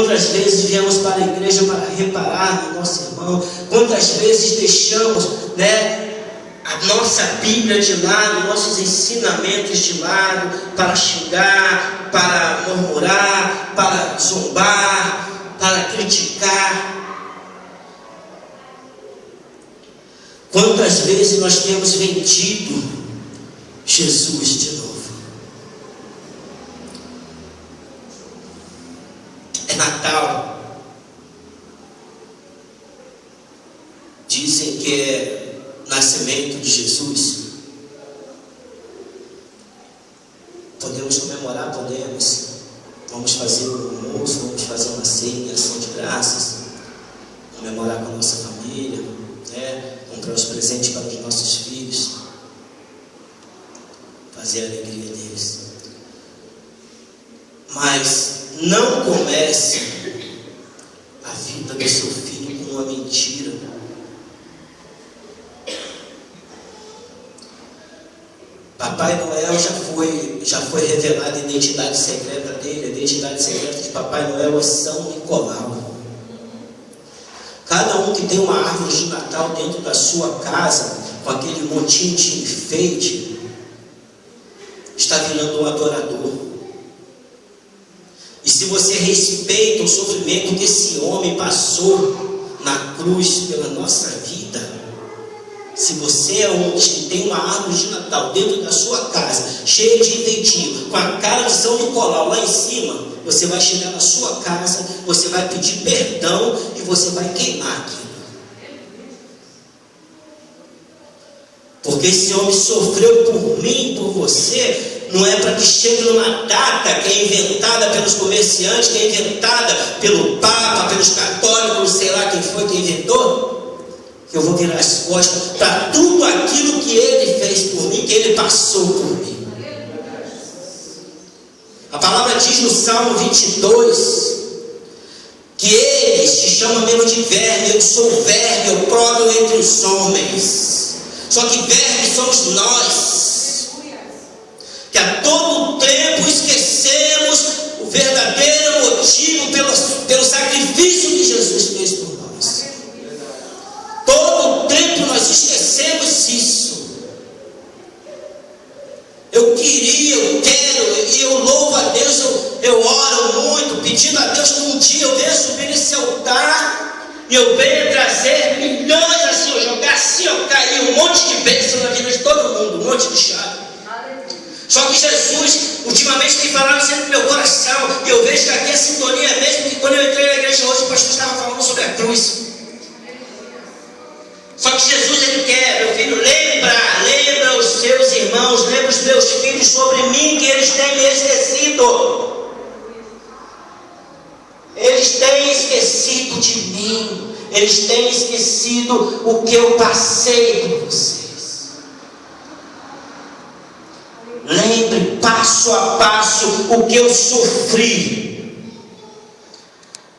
Quantas vezes viemos para a igreja para reparar no nosso irmão? Quantas vezes deixamos, a nossa Bíblia de lado, nossos ensinamentos de lado, para xingar, para murmurar, para zombar, para criticar? Quantas vezes nós temos vendido Jesus de novo? É Natal. Dizem que é nascimento de Jesus. Podemos comemorar, podemos. Vamos fazer um almoço, vamos fazer uma ceia, ação de graças, comemorar com a nossa família, comprar os presentes para os nossos filhos, fazer a alegria deles. Mas não comece a vida do seu filho com uma mentira. Papai Noel já foi revelada a identidade secreta dele. A identidade secreta de Papai Noel é São Nicolau. Cada um que tem uma árvore de Natal dentro da sua casa, com aquele montinho de enfeite, está virando um adorador. E se você respeita o sofrimento que esse homem passou na cruz pela nossa vida, se você é um que tem uma árvore de Natal dentro da sua casa, cheia de enfeitinho, com a cara de São Nicolau lá em cima, você vai chegar na sua casa, você vai pedir perdão e você vai queimar aquilo. Porque esse homem sofreu por mim, por você. Não é para que chegue numa data que é inventada pelos comerciantes, que é inventada pelo Papa, pelos católicos, sei lá quem foi que inventou, que eu vou virar as costas para tudo aquilo que ele fez por mim, que ele passou por mim. A palavra diz no Salmo 22 que ele se chama mesmo de verme. Eu sou verme, eu provo entre os homens. Só que verme somos nós, que a todo tempo esquecemos o verdadeiro motivo pelo sacrifício que Jesus fez por nós. Todo tempo nós esquecemos isso. Eu queria, eu quero, e eu louvo a Deus, eu oro muito, pedindo a Deus que um dia eu venha subir nesse altar e eu venha trazer milhões assim, eu jogar assim, cair um monte de bênção na vida de todo mundo, um monte de chave. Só que Jesus, ultimamente, tem falado sempre no meu coração, e eu vejo que aqui a sintonia é mesmo, que quando eu entrei na igreja hoje, o pastor estava falando sobre a cruz. Só que Jesus, ele quer, meu filho, lembra os seus irmãos, lembra os meus filhos sobre mim, que eles têm me esquecido. Eles têm esquecido de mim, eles têm esquecido o que eu passei por vocês. Lembre passo a passo o que eu sofri.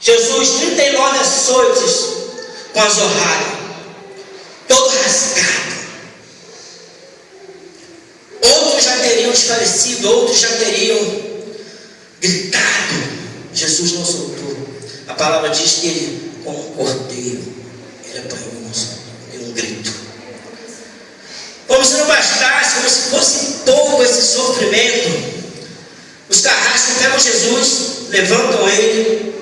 Jesus, 39 açoites com azorraia, todo rasgado. Outros já teriam desfalecido, outros já teriam gritado. Jesus não soltou. A palavra diz que ele, como um cordeiro, ele apanhou um grito. Como se não bastasse, como se fosse pouco esse sofrimento, os carrascos pegam Jesus, levantam ele,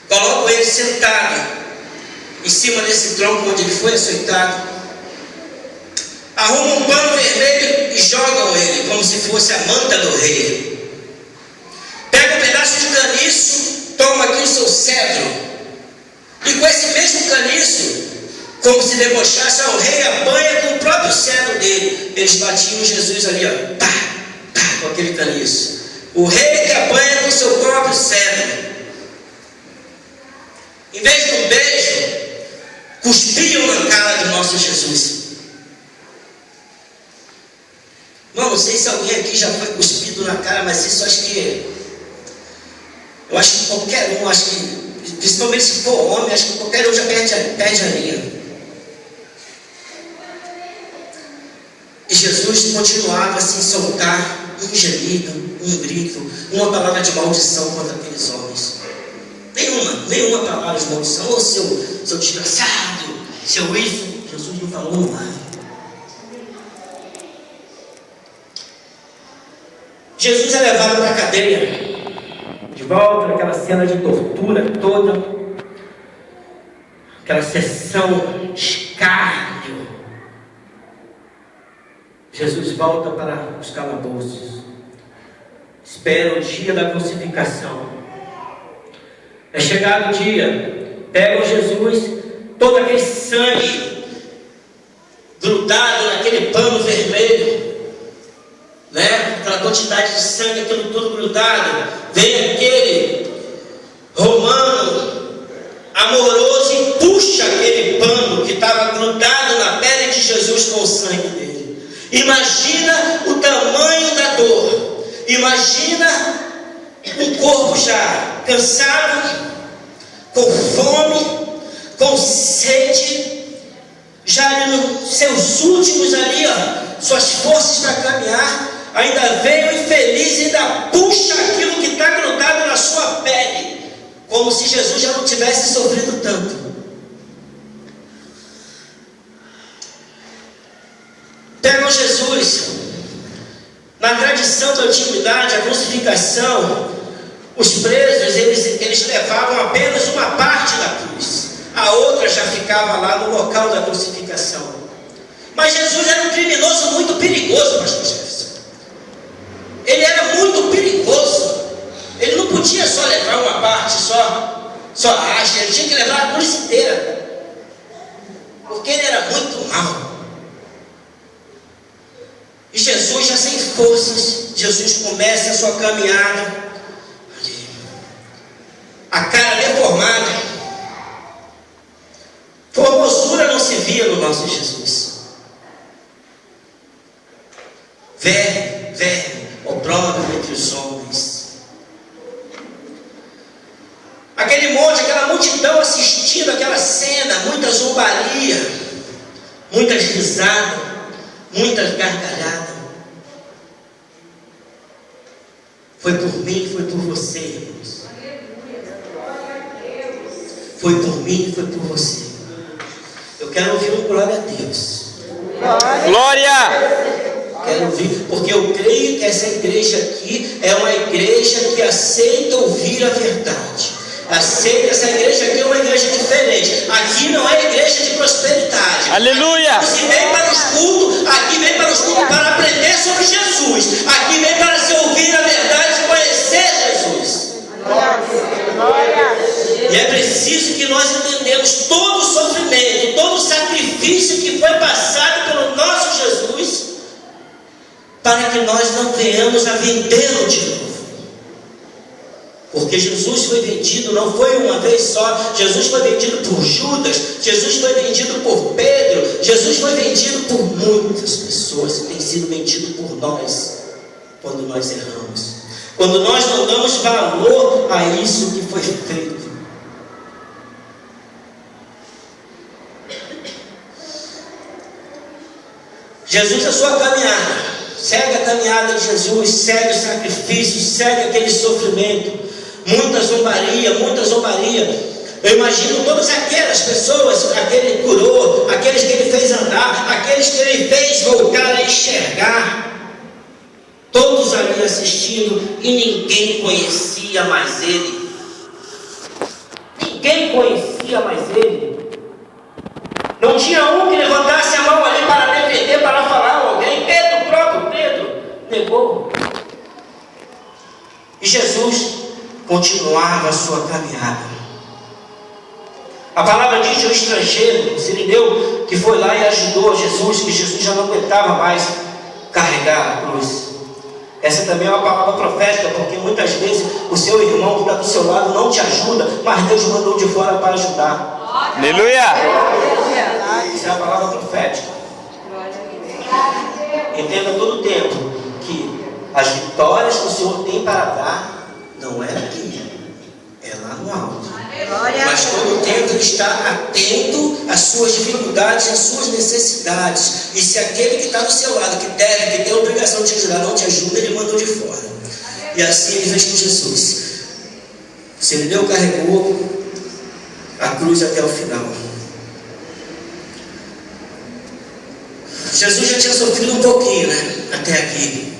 colocam ele sentado em cima desse tronco onde ele foi açoitado, arrumam um pano vermelho e jogam ele como se fosse a manta do rei. Pega um pedaço de caniço, toma aqui o seu cetro, e com esse mesmo caniço, como se debochasse, o rei apanha com o próprio cetro dele. Eles batiam Jesus ali, pá, com aquele caniço. O rei que apanha com o seu próprio cetro. Em vez de um beijo, cuspiam na cara do nosso Jesus. Não sei se alguém aqui já foi cuspido na cara, mas isso eu acho que qualquer um, principalmente se for homem, acho que qualquer um já perde a linha. E Jesus continuava sem soltar um gemido, um grito, uma palavra de maldição contra aqueles homens. Nenhuma. nenhuma palavra de maldição, ô seu desgraçado, seu isso. Jesus não falou nada. Jesus é levado para a cadeia, de volta naquela cena de tortura toda, aquela sessão de escárnio. Jesus volta para os calabouços, espera o dia da crucificação. É chegado o dia, pegam Jesus, todo aquele sangue grudado naquele pano vermelho, né? Aquela quantidade de sangue, aquilo tudo grudado. Vem aquele romano amoroso e puxa aquele pano que estava grudado na pele de Jesus com o sangue dele. Imagina o tamanho da dor. Imagina um corpo já cansado, com fome, com sede, já ali nos seus últimos ali, ó, suas forças para caminhar. Ainda veio infeliz e ainda puxa aquilo que está grudado na sua pele, como se Jesus já não tivesse sofrido tanto. Pegam Jesus. Na tradição da antiguidade, a crucificação, os presos, eles levavam apenas uma parte da cruz, a outra já ficava lá no local da crucificação. Mas Jesus era um criminoso muito perigoso, pastor Jefferson. Ele era muito perigoso. Ele não podia só levar uma parte, só a haste. Ele tinha que levar a cruz inteira, porque ele era muito mau. E Jesus, já sem forças, Jesus começa a sua caminhada, a cara deformada, formosura não se via no nosso Jesus. Verme, opróbrio entre os homens. Aquele monte, aquela multidão assistindo aquela cena, muita zombaria, muitas risadas, muitas gargalhadas. Foi por mim, foi por você, irmãos. Foi por mim, foi por você. Eu quero ouvir um glória a Deus. Glória! Quero ouvir, porque eu creio que essa igreja aqui é uma igreja que aceita ouvir a verdade. Aceita, essa igreja aqui é uma igreja diferente. Aqui não é igreja de prosperidade. Aleluia! Se vem para os cultos, aqui vem para os cultos para aprender sobre Jesus. Aqui vem para se ouvir a verdade e conhecer Jesus. E é preciso que nós entendamos todo o sofrimento, todo o sacrifício que foi passado pelo nosso Jesus, para que nós não venhamos a vendê-lo de novo. Porque Jesus foi vendido, não foi uma vez só. Jesus foi vendido por Judas, Jesus foi vendido por Pedro, Jesus foi vendido por muitas pessoas e tem sido vendido por nós quando nós erramos, quando nós não damos valor a isso que foi feito. Jesus, a sua caminhada, segue a caminhada de Jesus, segue o sacrifício, segue aquele sofrimento, muita zombaria. Eu imagino todas aquelas pessoas, aquele curou, aqueles que ele fez andar, aqueles que ele fez voltar a enxergar, todos ali assistindo, e ninguém conhecia mais ele. Ninguém conhecia mais ele. Não tinha um que levantasse a mão ali para defender, para falar a alguém. Pedro, o próprio Pedro, negou. E Jesus continuava a sua caminhada. A palavra diz de um estrangeiro, um sirineu, que foi lá e ajudou Jesus, que Jesus já não aguentava mais carregar a cruz. Essa também é uma palavra profética, porque muitas vezes o seu irmão que está do seu lado não te ajuda, mas Deus mandou de fora para ajudar. Aleluia! Isso é a palavra profética. Entenda todo o tempo que as vitórias que o Senhor tem para dar não é aqui, é lá no alto. Mas todo o tempo ele está atento às suas dificuldades, às suas necessidades. E se aquele que está do seu lado, que deve, que tem a obrigação de te ajudar, não te ajuda, ele mandou de fora. E assim ele fez com Jesus. O sirineu carregou, a cruz até o final. Jesus já tinha sofrido um pouquinho, né? Até aqui.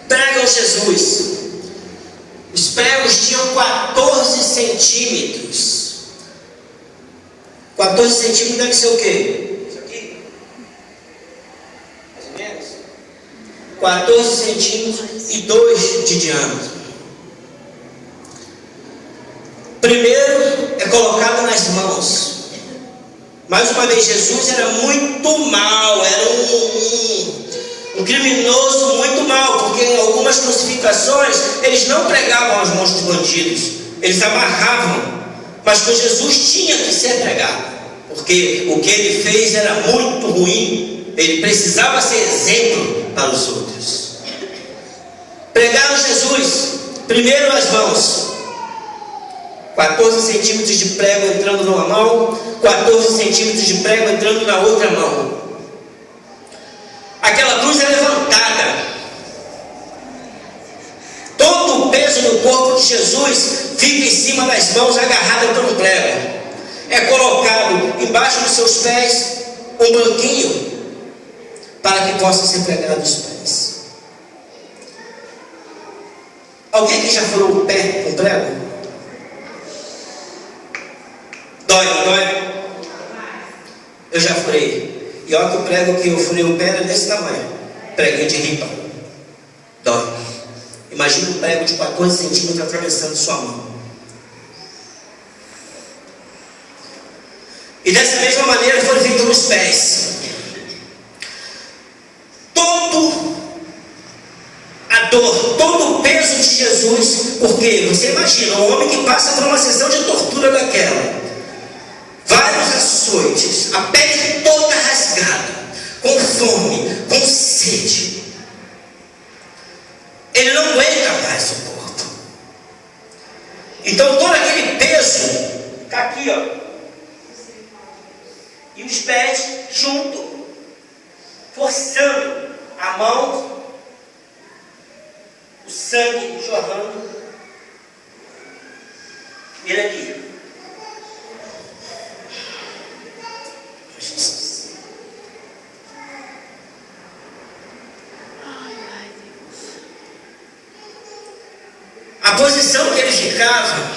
Pregam Jesus. Os pregos tinham 14 centímetros. 14 centímetros deve ser o quê? Isso aqui? Mais ou menos. 14 centímetros e 2 de diâmetro. Primeiro é colocado nas mãos. Mais uma vez, Jesus era muito mau, era um criminoso muito mau, porque em algumas crucificações eles não pregavam as mãos dos bandidos, eles amarravam, mas com Jesus tinha que ser pregado, porque o que ele fez era muito ruim, ele precisava ser exemplo para os outros. Pregaram Jesus, primeiro as mãos. 14 centímetros de prego entrando numa mão, 14 centímetros de prego entrando na outra mão. Aquela cruz é levantada. Todo o peso do corpo de Jesus fica em cima das mãos, agarrada por um prego. É colocado embaixo dos seus pés um banquinho para que possa ser pregado os pés. Alguém que já furou o pé com prego? Dói, não dói? Eu já furei. E olha que o prego que eu furei o pé era desse tamanho. Preguinho de ripa. Dói. Imagina um prego de 14 centímetros atravessando sua mão. E dessa mesma maneira foram feitos nos pés. Todo a dor, todo o peso de Jesus. Porque você imagina um homem que passa por uma sessão de tortura daquela. Vários açoites, a pele toda rasgada, com fome, com sede. Ele não aguenta mais o corpo. Então todo aquele peso está aqui, ó. E os pés junto, forçando a mão, o sangue jorrando. Ele aqui. A posição que ele ficava,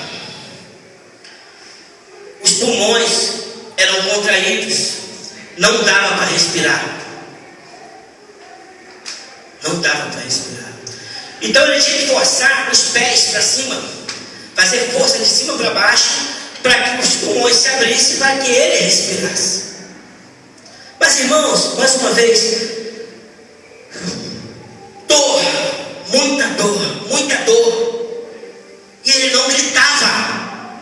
os pulmões eram contraídos, não dava para respirar. Não dava para respirar. Então ele tinha que forçar os pés para cima, fazer força de cima para baixo, para que os pulmões se abrissem, para que ele respirasse. Mas irmãos, mais uma vez, dor, muita dor, muita dor. E ele não gritava.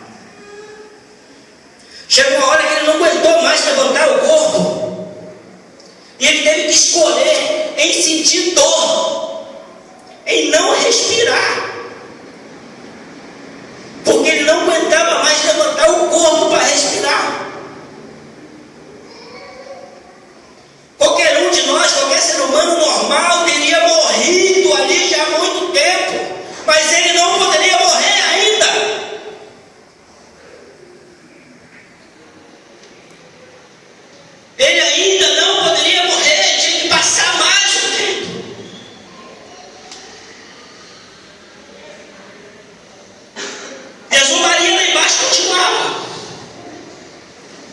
Chegou uma hora que ele não aguentou mais levantar o corpo. E ele teve que escolher em sentir dor, em não respirar. Porque ele não aguentava mais levantar o corpo para respirar. Qualquer um de nós, qualquer ser humano normal, teria morrido ali já há muito tempo. Mas ele não poderia morrer ainda. Ele ainda não poderia morrer, tinha que passar mais um tempo. E a zombaria lá embaixo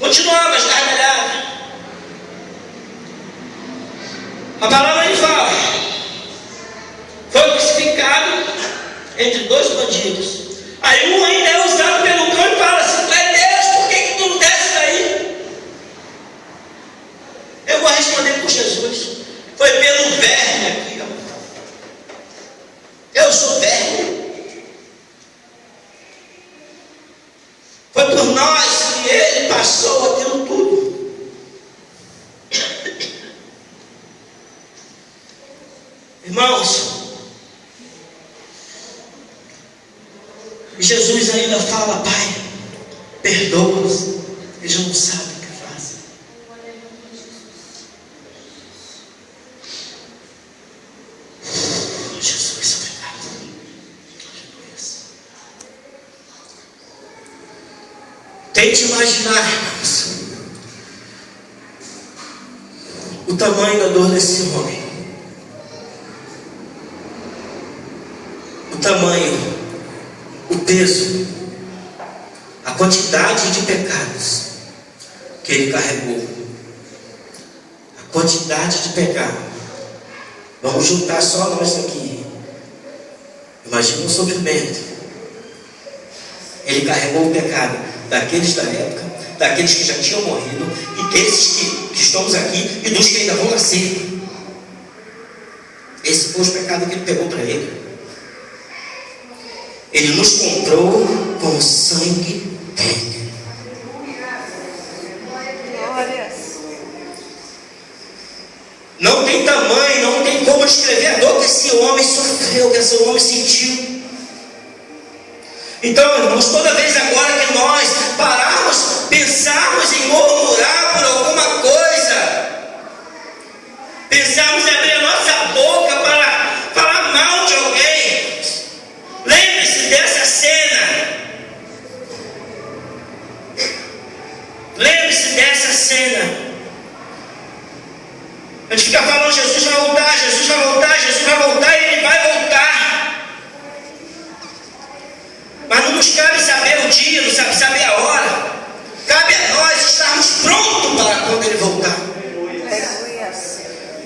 continuava esgargalhada. A palavra aí fala, foi crucificado entre dois bandidos. Aí um ainda é usado pelo cão e fala assim: tu é Deus, por que tu não desce daí? Eu vou responder por Jesus. Foi pelo verme aqui, ó. Eu sou verme. Foi por nós que ele passou aquilo tudo. Irmãos, Jesus ainda fala: Pai, perdoa-os, eles não sabem o que fazem. Jesus, obrigado. Tente imaginar, irmãos, o tamanho da dor desse homem. O tamanho, o peso, a quantidade de pecados que ele carregou. A quantidade de pecado. Vamos juntar só nós aqui. Imagina o sofrimento. Ele carregou o pecado daqueles da época, daqueles que já tinham morrido, e desses que estamos aqui, e dos que ainda vão nascer. Esse foi o pecado que ele pegou para ele. Ele nos comprou com o sangue dele. Não tem tamanho, não tem como descrever a dor que esse homem sofreu, que esse homem sentiu. Então, irmãos, toda vez agora que nós pararmos, pensarmos em murmurar por alguma coisa, pensarmos em abrir a nossa boca para falar mal de alguém, lembre-se dessa cena. Lembre-se dessa cena. A gente fica falando, Jesus vai voltar, Jesus vai voltar, Jesus vai voltar, e Ele vai voltar. Mas não nos cabe saber o dia, não sabe saber a hora. Cabe a nós estarmos prontos para quando Ele voltar.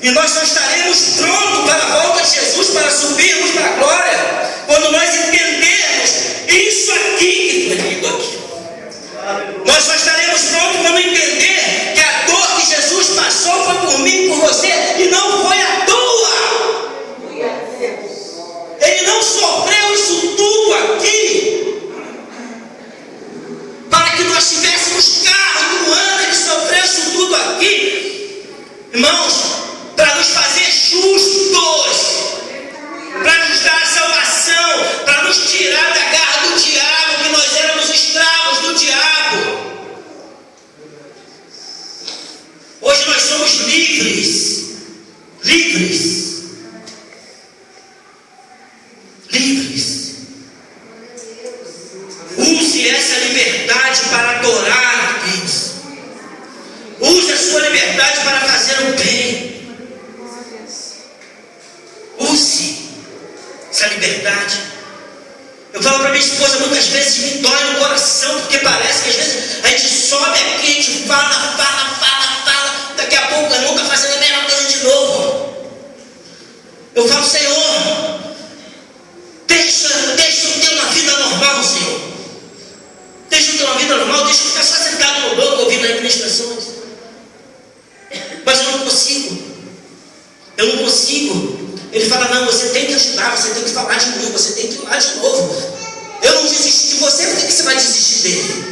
E nós só estaremos prontos para a volta de Jesus, para subirmos para a glória, quando nós entendermos isso aqui que foi lido aqui. Nós só estaremos prontos quando entender que a dor que Jesus passou foi por mim e por você, e não foi à toa. Ele não sofreu isso tudo aqui para que nós tivéssemos carro no ano. Ele sofreu isso tudo aqui, irmãos, para nos fazer justos, para nos dar a salvação, para nos tirar da garra do diabo, que nós éramos escravos do diabo. Hoje nós somos livres, livres, livres. Use essa liberdade para adorar a Deus. Use a sua liberdade para fazer o bem. Use essa liberdade. Eu falo para minha esposa, muitas vezes me dói no coração, porque parece que às vezes a gente sobe aqui, a gente fala, daqui a pouco eu nunca fazendo a mesma coisa de novo. Eu falo, Senhor, deixa eu ter uma vida normal, Senhor. Deixa eu ter uma vida normal, deixa eu ficar só sentado no banco ouvindo administrações. Mas eu não consigo. Eu não consigo. Ele fala, não, você tem que ajudar, você tem que falar de mim, você tem que ir lá de novo. Eu não desisti de você, por que você vai desistir dele?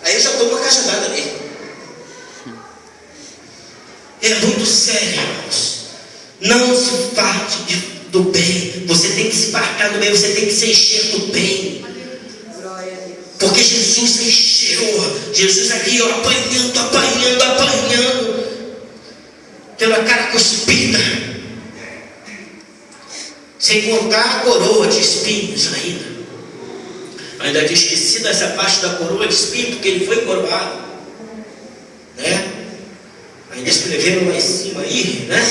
Aí eu já estou com a cajadada nele. É muito sério, irmãos. Não se parte do bem. Você tem que se fartar do bem, você tem que se encher do bem. Porque Jesus se encheu. Jesus aqui, ó, apanhando. Pela cara cuspida, sem contar a coroa de espinhos ainda tinha esquecido essa parte da coroa de espinhos, porque ele foi coroado, né? Ainda escreveram lá em cima aí, né?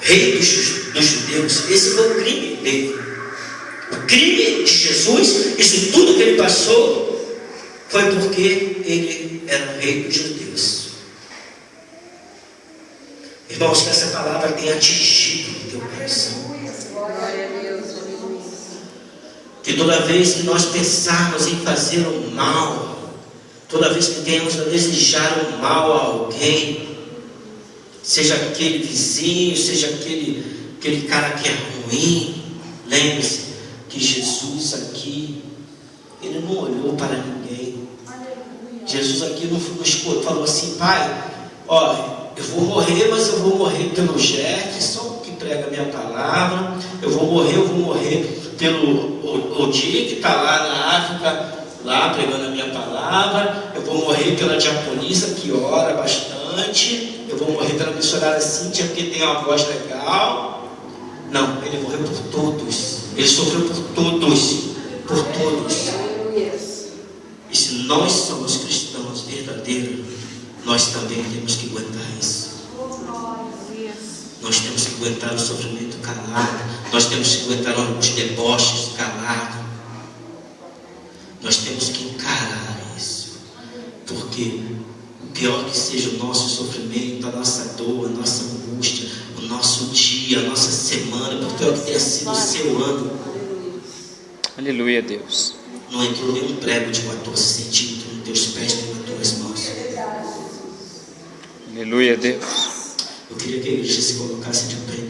Rei dos judeus. Esse foi o crime dele. O crime de Jesus, isso tudo que ele passou, foi porque ele era rei dos judeus. Irmãos, que essa palavra tenha atingido o teu coração. Que toda vez que nós pensarmos em fazer o mal, toda vez que tenhamos a desejar o mal a alguém, seja aquele vizinho, seja aquele cara que é ruim, lembre-se que Jesus aqui, Ele não olhou para ninguém. Jesus aqui não falou assim, Pai, ó, eu vou morrer, mas eu vou morrer pelo Jefferson, que prega a minha palavra. Eu vou morrer pelo Odi, que está lá na África, lá pregando a minha palavra. Eu vou morrer pela diaconisa, que ora bastante. Eu vou morrer pela missionária Cíntia, porque tem uma voz legal. Não, ele morreu por todos. Ele sofreu por todos. por todos. E se nós somos cristãos verdadeiros, nós também temos que aguentar isso. Nós temos que aguentar o sofrimento calado. Nós temos que aguentar os deboches calados. Nós temos que encarar isso. Porque o pior que seja o nosso sofrimento, a nossa dor, a nossa angústia, o nosso dia, a nossa semana, por pior que tenha sido o seu ano. Aleluia, Deus. Não entrou nenhum prego de 14 centímetros nos teus pés nem nas tuas mãos. Aleluia, Deus. Eu queria que a igreja se colocasse de pé.